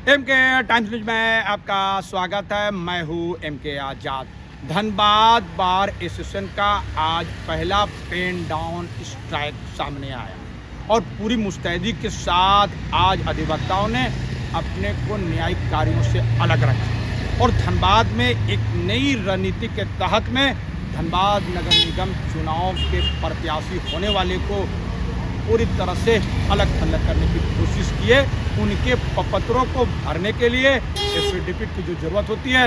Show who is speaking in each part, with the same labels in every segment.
Speaker 1: M के times news में आपका स्वागत है। मैं हूँ एम के आजाद। धनबाद बार एसोसिएशन का आज पहला पेन डाउन स्ट्राइक सामने आया और पूरी मुस्तैदी के साथ आज अधिवक्ताओं ने अपने को न्यायिक कार्यों से अलग रखा और धनबाद में एक नई रणनीति के तहत में धनबाद नगर निगम चुनाव के प्रत्याशी होने वाले को पूरी तरह से अलग थलग करने की कोशिश की है। उनके पत्रों को भरने के लिए एफिडेविट की जो ज़रूरत होती है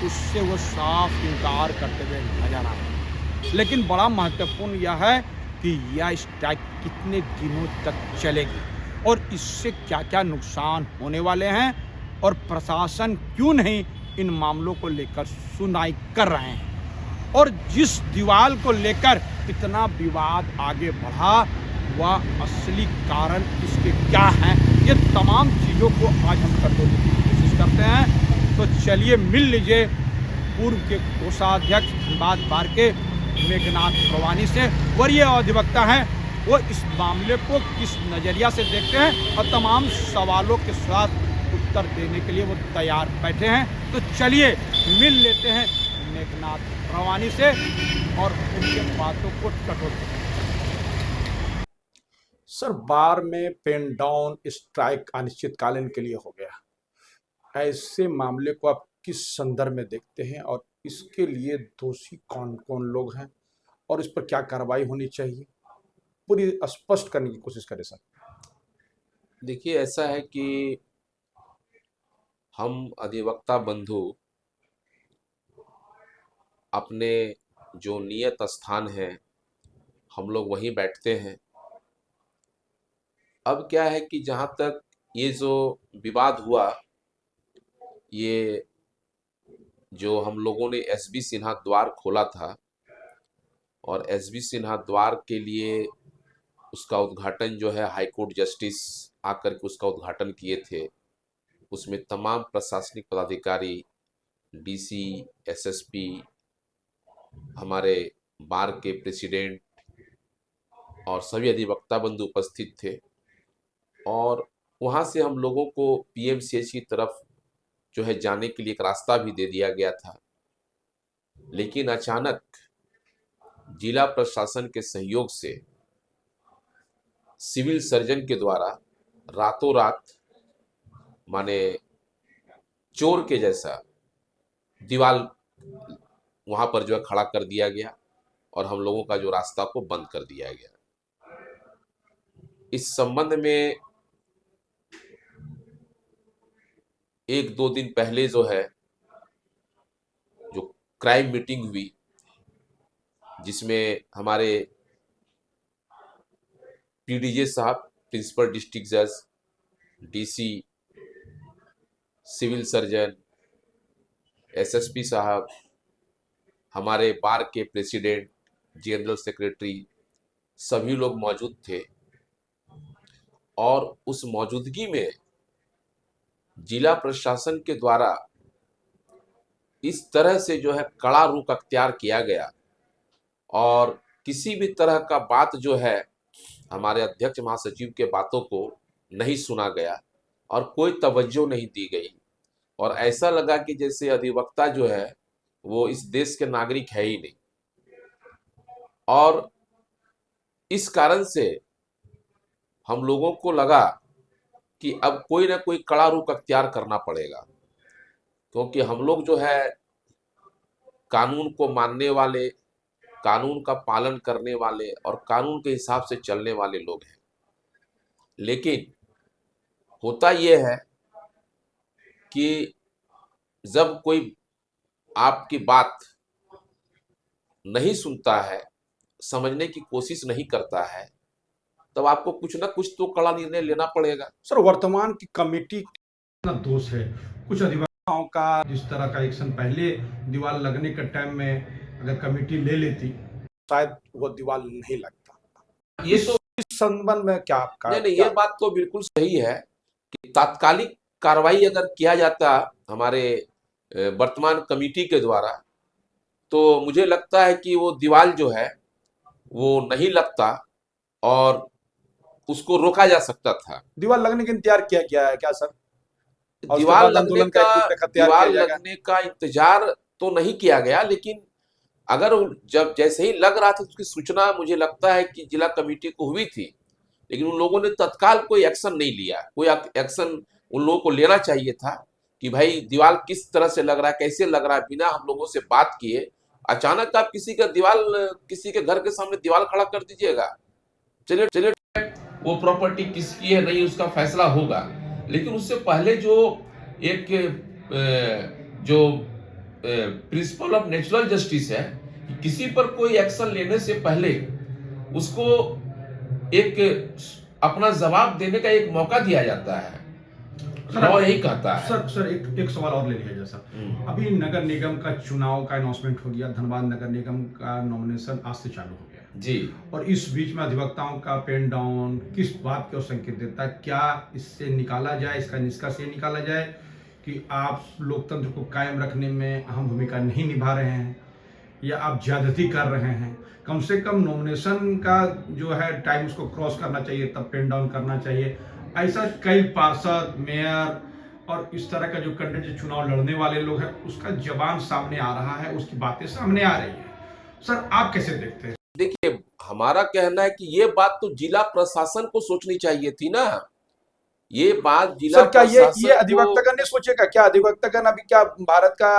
Speaker 1: उससे वो साफ इनकार करते हुए नजर आ रहे हैं। लेकिन बड़ा महत्वपूर्ण यह है कि यह स्ट्राइक कितने दिनों तक चलेगी और इससे क्या क्या नुकसान होने वाले हैं और प्रशासन क्यों नहीं इन मामलों को लेकर सुनवाई कर रहे हैं और जिस दीवार को लेकर इतना विवाद आगे बढ़ा वह असली कारण इसके क्या हैं, ये तमाम चीज़ों को आज हम टटोलने की कोशिश करते हैं। तो चलिए मिल लीजिए पूर्व के कोषाध्यक्ष धनबाद बार के मेघनाथ प्रवानी से, वरीय अधिवक्ता हैं। वो इस मामले को किस नज़रिया से देखते हैं और तमाम सवालों के साथ उत्तर देने के लिए वो तैयार बैठे हैं। तो चलिए मिल लेते हैं मेघनाथ प्रवानी से और उनके बातों को टटोलते हैं। सर, बार में पेन डाउन स्ट्राइक अनिश्चितकालीन के लिए हो गया। ऐसे मामले को आप किस संदर्भ में देखते हैं और इसके लिए दोषी कौन कौन लोग हैं और इस पर क्या कार्रवाई होनी चाहिए, पूरी स्पष्ट करने की कोशिश करें सर।
Speaker 2: देखिए, ऐसा है कि हम अधिवक्ता बंधु अपने जो नियत स्थान है हम लोग वहीं बैठते हैं। अब क्या है कि जहाँ तक ये जो विवाद हुआ, ये जो हम लोगों ने एसबी सिन्हा द्वार खोला था और एसबी सिन्हा द्वार के लिए उसका उद्घाटन जो है हाईकोर्ट जस्टिस आकर के उसका उद्घाटन किए थे। उसमें तमाम प्रशासनिक पदाधिकारी, डीसी, एसएसपी, हमारे बार के प्रेसिडेंट और सभी अधिवक्ता बंधु उपस्थित थे और वहाँ से हम लोगों को पीएमसीएच की तरफ जो है जाने के लिए एक रास्ता भी दे दिया गया था। लेकिन अचानक जिला प्रशासन के सहयोग से सिविल सर्जन के द्वारा रातों रात, माने चोर के जैसा, दीवार वहां पर जो है खड़ा कर दिया गया और हम लोगों का जो रास्ता को बंद कर दिया गया। इस संबंध में एक दो दिन पहले जो है जो क्राइम मीटिंग हुई, जिसमें हमारे पीडीजे साहब, प्रिंसिपल डिस्ट्रिक्ट जज, डीसी, सिविल सर्जन, एसएसपी साहब, हमारे बार के प्रेसिडेंट, जनरल सेक्रेटरी, सभी लोग मौजूद थे और उस मौजूदगी में जिला प्रशासन के द्वारा इस तरह से जो है कड़ा रुख अख्तियार किया गया और किसी भी तरह का बात जो है हमारे अध्यक्ष महासचिव के बातों को नहीं सुना गया और कोई तवज्जो नहीं दी गई और ऐसा लगा कि जैसे अधिवक्ता जो है वो इस देश के नागरिक है ही नहीं। और इस कारण से हम लोगों को लगा कि अब कोई ना कोई कड़ा रुख अख्तियार करना पड़ेगा, क्योंकि हम लोग जो है कानून को मानने वाले, कानून का पालन करने वाले और कानून के हिसाब से चलने वाले लोग हैं। लेकिन होता यह है कि जब कोई आपकी बात नहीं सुनता है, समझने की कोशिश नहीं करता है, तब आपको कुछ ना कुछ तो कड़ा निर्णय लेना पड़ेगा।
Speaker 1: सर, वर्तमान की कमेटी का दोष है कुछ अधिवक्ताओं का, जिस तरह का एक्शन पहले दीवार लगने के टाइम में अगर कमेटी ले लेती शायद वो दीवार नहीं लगता।
Speaker 2: ये तो
Speaker 1: इस संबंध में क्या आपका
Speaker 2: नहीं, ये बात तो बिल्कुल सही है कि तात्कालिक कार्रवाई अगर किया जाता हमारे वर्तमान कमेटी के द्वारा, तो मुझे लगता है कि वो दीवार जो है वो नहीं लगता और उसको रोका जा सकता था।
Speaker 1: दीवार लगने का इंतजार किया गया है क्या सर? और उसके
Speaker 2: दीवार
Speaker 1: बाद
Speaker 2: लगने
Speaker 1: आंदोलन का
Speaker 2: का
Speaker 1: एक रूपरेखा तैयार
Speaker 2: दीवार
Speaker 1: किया जाएगा।
Speaker 2: लगने का इंतजार तो नहीं किया गया, लेकिन अगर जब जैसे ही लग रहा था उसकी सूचना मुझे लगता है कि जिला कमेटी को हुई थी, लेकिन उन लोगों ने तत्काल कोई एक्शन नहीं लिया। कोई एक्शन उन लोगों को लेना चाहिए था कि भाई दीवार किस तरह से लग रहा है, कैसे लग रहा है, बिना हम लोगों से बात किए अचानक आप किसी का दीवार, किसी के घर के सामने दीवार खड़ा कर दीजिएगा। चलिए चलिए, वो प्रॉपर्टी किसकी है नहीं उसका फैसला होगा, लेकिन उससे पहले जो एक जो प्रिंसिपल ऑफ नेचुरल जस्टिस है, किसी पर कोई एक्शन लेने से पहले उसको एक अपना जवाब देने का एक मौका दिया जाता है। लॉ यही कहता है।
Speaker 1: सर एक सवाल और ले लिया जाए सर। अभी नगर निगम का चुनाव का अनाउंसमेंट हो गया, धनबाद नगर निगम का नॉमिनेशन आज से चालू हो गया
Speaker 2: जी,
Speaker 1: और इस बीच में अधिवक्ताओं का पेन डाउन किस बात को संकेत देता है? क्या इससे निकाला जाए, इसका निष्कर्ष ये निकाला जाए कि आप लोकतंत्र को कायम रखने में अहम भूमिका नहीं निभा रहे हैं या आप ज्यादती कर रहे हैं? कम से कम नॉमिनेशन का जो है टाइम उसको क्रॉस करना चाहिए, तब पेन डाउन करना चाहिए। ऐसा कई पार्षद, मेयर और इस तरह का जो कैंडिडेट चुनाव लड़ने वाले लोग हैं उसका जबान सामने आ रहा है, उसकी बातें सामने आ रही है। सर आप कैसे देखते हैं?
Speaker 2: देखिए हमारा कहना है कि ये बात तो जिला प्रशासन को सोचनी चाहिए थी ना। ये बात जिला
Speaker 1: सर क्या ये
Speaker 2: प्रशासन
Speaker 1: अधिवक्तागण ने सोचेगा? क्या अधिवक्तागण अभी क्या भारत का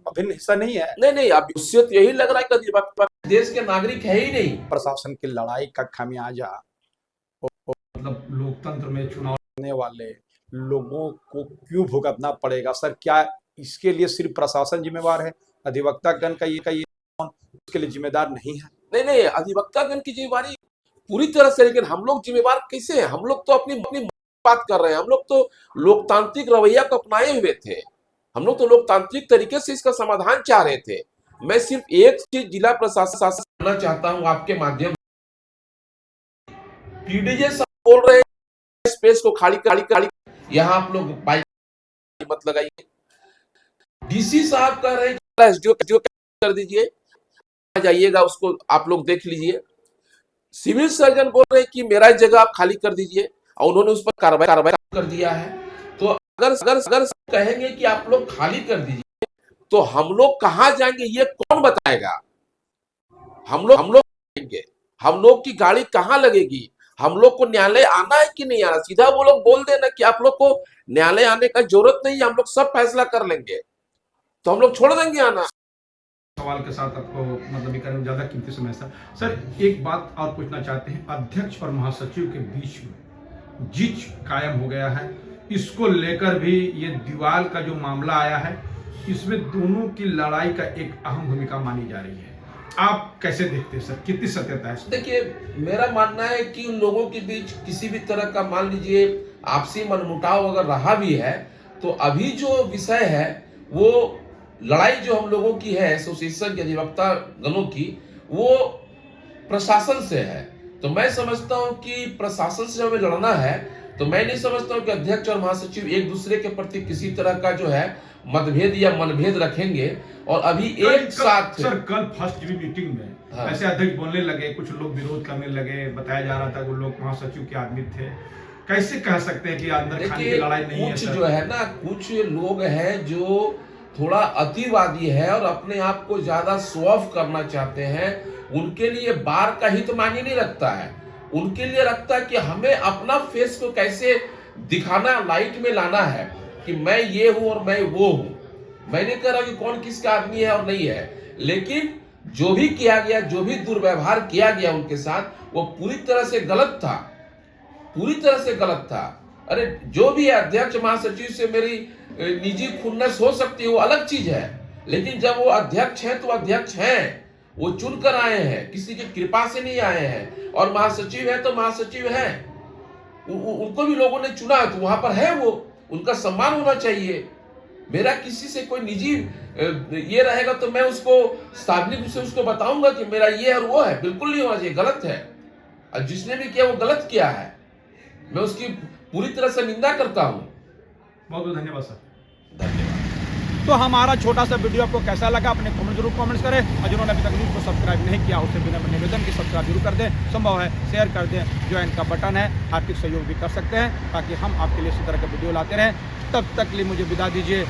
Speaker 1: अभिन्न हिस्सा नहीं है?
Speaker 2: नहीं, अब उससे तो यही लग रहा है कि अधिवक्ता देश के नागरिक है ही नहीं।
Speaker 1: प्रशासन की लड़ाई का खामियाजा मतलब लोकतंत्र में चुनाव लड़ने वाले लोगों को क्यों भुगतना पड़ेगा? सर क्या इसके लिए सिर्फ प्रशासन जिम्मेवार है, अधिवक्तागण का ये इसके लिए जिम्मेदार नहीं है?
Speaker 2: नहीं, अधिवक्तागण की जिम्मेवारी पूरी तरह से, लेकिन हम लोग जिम्मेवार कैसे हैं? हम लोग तो अपनी बात कर रहे हैं। हम लोग तो लोकतांत्रिक रवैया को अपनाए हुए थे। हम लोग तो लोकतांत्रिक तरीके से इसका समाधान चाह रहे थे। मैं सिर्फ एक चीज जिला प्रशासन करना चाहता हूं आपके माध्यम, पीडीजे साहब बोल रहे हैं स्पेस को खाली यहाँ आप लोग बाइक मत लगाइए। डीसी साहब कह रहे हैं एसडीओ कर दीजिए, जाइएगा उसको आप लोग देख लीजिए। सिविल सर्जन बोल रहे हैं कि मेरा जगह आप खाली कर दीजिए, और उन्होंने उस पर कार्रवाई कर दिया है। तो अगर कहेंगे कि आप लोग खाली कर दीजिए तो हम लोग कहां जाएंगे ये कौन बताएगा? हम लोग जाएंगे, हम लोग की गाड़ी कहां लगेगी? हम लोग को न्यायालय आना है कि नहीं आना? सीधा वो लोग बोल देना कि आप लोग को न्यायालय आने का जरूरत नहीं है, हम लोग सब फैसला कर लेंगे, तो हम लोग छोड़ देंगे आना।
Speaker 1: सवाल के साथ आपको मतलब ये करने में ज्यादा कीमती समय सर एक बात और पूछना चाहते हैं। अध्यक्ष और महासचिव के बीच में जिच कायम हो गया है, इसको लेकर भी ये दीवार का जो मामला आया है इसमें दोनों की लड़ाई का एक अहम भूमिका मानी जा रही है। आप कैसे देखते हैं सर, कितनी सत्यता है?
Speaker 2: देखिए मेरा मानना है कि उन लोगों के बीच किसी भी तरह का मान लीजिए आपसी मनमुटाव अगर रहा भी है, तो अभी जो विषय है वो लड़ाई जो हम लोगों की है एसोसिएशन के अधिवक्ता गणों की, वो प्रशासन से है। तो मैं समझता हूं कि प्रशासन से हमें लड़ना है, तो मैं नहीं समझता हूं कि अध्यक्ष और महासचिव एक दूसरे के प्रति किसी तरह का जो है मतभेद या मनभेद रखेंगे और अभी एक साथ।
Speaker 1: सर कल फर्स्ट मीटिंग में ऐसे अध्यक्ष बोलने लगे, कुछ लोग विरोध करने लगे, बताया जा रहा था वो लोग महासचिव के आदमी थे। कैसे कह सकते हैं कि अंदर खाने की लड़ाई नहीं है?
Speaker 2: कुछ जो है ना, कुछ लोग हैं जो थोड़ा अतिवादी है और अपने आप को ज्यादा शो ऑफ करना चाहते हैं। उनके लिए बार का हित मायने नहीं रखता है, उनके लिए रखता है कि हमें अपना फेस को कैसे दिखाना, लाइट में लाना है कि मैं ये हूं और मैं वो हूं। मैं नहीं कह रहा कि कौन किसका आदमी है और नहीं है, लेकिन जो भी किया गया, जो भी दुर्व्यवहार किया गया उनके साथ, वो पूरी तरह से गलत था, पूरी तरह से गलत था। अरे जो भी अध्यक्ष महासचिव से मेरी निजी खुन्नस हो सकती है वो अलग चीज है, लेकिन जब वो अध्यक्ष हैं तो अध्यक्ष हैं, वो चुनकर आए हैं, किसी की कृपा से नहीं आए हैं। और महासचिव है तो महासचिव हैं, उनको भी लोगों ने चुना तो वहां पर है वो, उनका सम्मान होना चाहिए। मेरा किसी से कोई निजी ये रहेगा तो मैं उसको सार्वजनिक रूप से उसको बताऊंगा कि मेरा ये और वो है, बिल्कुल नहीं होना चाहिए, गलत है। और जिसने भी किया वो गलत किया है, मैं उसकी पूरी तरह से निंदा करता हूं।
Speaker 1: बहुत बहुत धन्यवाद सर।
Speaker 2: धन्यवाद।
Speaker 1: तो हमारा छोटा सा वीडियो आपको कैसा लगा अपने कमेंट जरूर कमेंट्स करें, और जिन्होंने अभी तक वीडियो को सब्सक्राइब नहीं किया उससे बिना निवेदन की सब्सक्राइब जरूर कर दें, संभव है शेयर कर दें, ज्वाइन का बटन है, आर्थिक सहयोग भी कर सकते हैं ताकि हम आपके लिए इसी तरह के वीडियो लाते रहें। तब तक के लिए मुझे विदा दीजिए।